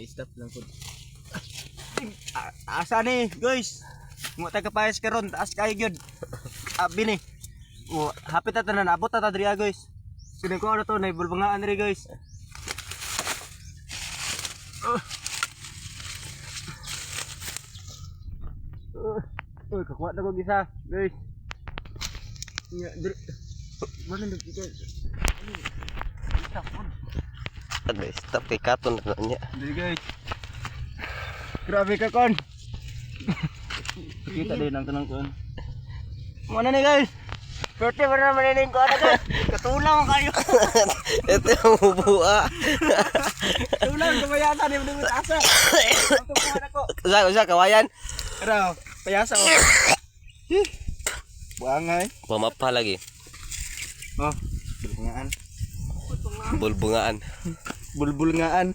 stop lang po. Asa ni, guys. Mo taga payas karon, taas kayo gyud. Abi ni. O, hapit ta tanan, abot ta diri guys. Sino ko ano to, naibulbangaan diri guys. Uy, kakuha na ko isa, guys. Nya, diri. Mana nang kita? Ada stop kay katon na niya. Diri guys. Grabe ka kon. Kita din ang tanong kon. Mana ni guys? Pwede ba naman ninin ko ano guys? Katulang kayo. Ito yung bubua. Tulang kumayata ni mo asa. Ako ko ako. Usa kawayan. Araw, payasa ko. Buangay. Pamapa lagi. Oh, bulbungaan. Bulbungaan. Bulbulngaan.